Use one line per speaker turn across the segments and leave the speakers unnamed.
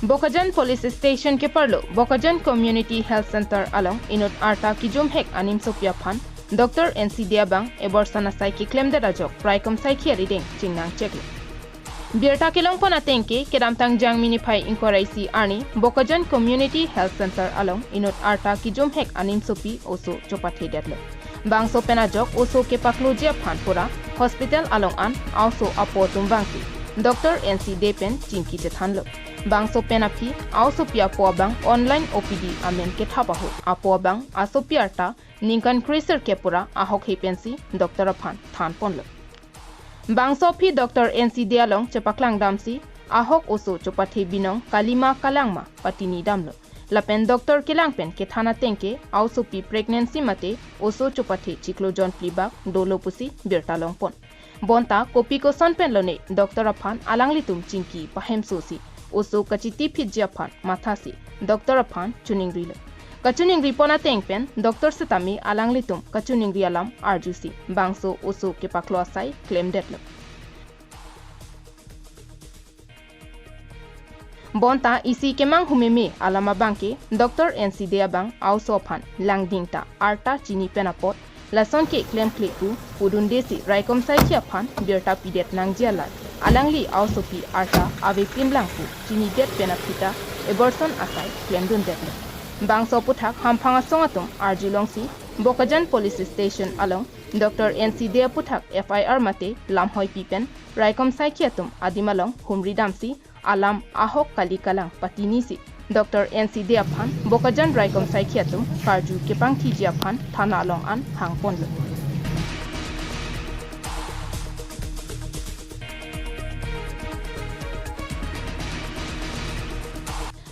Bokajan Police Station ke parlo Bokajan Community Health Center along Enut arta kejumhek anim sopia phan Dr. NC Diabang eborsan asai keklem de ajok praikom sai khia riding kachingnang chekle Birta kelong pon atengke kedamtang jang mini phai inquiry ani Bokajan Community Health Center along Enut arta kejumhek anim sopi oso chopathe detlo bangso penajok oso ke paklojia phan pura hospital along an also apotum bangki Dr. NC Depen chingki jethanlo bangso penapi aosopi bang online OPD amen ke thabahu bang asopi arta ninkan creaser ke pura ahok hepensi Dr. aphan than ponlo bangso phi Dr. NC Dialong chepaklang damsi ahok oso chopathe binong kalima kalangma patini damlo lapen Dr. Kilangpen ke thana tengke aosopi pregnancy mate oso chopathe chiklojon pliba dolo pusi birtalong pon bonta kopi ko sonpen lone Dr. aphan alanglitum chingki pahem sosi oso kachiti phijja phan mathasi Dr. aphan chuningri kachuningri pona tengpen Dr. Sitami alanglitum kachuningri alam arjusi bangso oso ke paklo asai claim detlo bonta isi kemang humeme alama bangke Dr. NC Deabang also aphan langdingta arta chini penapot lason ke claim kliku pudundesi raikom sai khia phan birta pidet nangjiala alangli aosopi arta ave pimlangpu chini det penapita eborson asai claim dun det bangso puthak hamphanga songatum arjilongsi Bokajan Police Station along Dr. NC Dea puthak FIR mate lamhoi pipen raikom sai khiatum adimalong humri damsi alam ahok kalikalang patinisi Dr. NC Dea phan Bokajan raikom sai khiatum karju kepang thijia phan thana along an hangponlo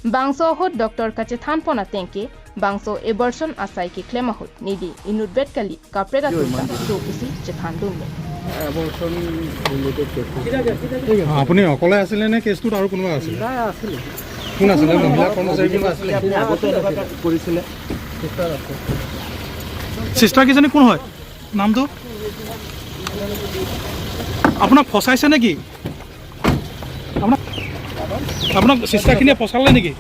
bangso hot Dr. Kachethan pona tengke bangso abortion asai ke claim hot nidi Enut bet kali kapreda tuta do kusi chethan dunle
abortion related case apuni okole asile ne case tu aru kunwa asile asile কোন আসলে মহিলা কর্মচারী কোন আসলে আপনি আগতে এনেকা কৰিছিলে সিস্টার আছে সিস্টার কিজনী কোন হয় নামটো আপোনাক ফসাইছে নেকি আপোনাক সিস্টার খিনি ফসালে নেকি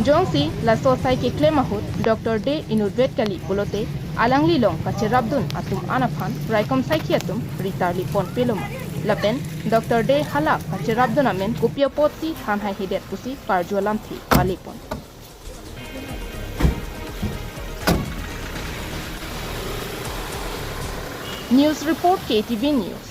Jongsi la sosai ke klema hot Dr. De Enut vet kali bolote alangli long kacherabdun atum anaphan raikom saikiatum ritarli pon peloma lapen Dr. De hala kacherabdun amen kopia potsi thanhai hidet pusi karjolam thi palipon News report KTV News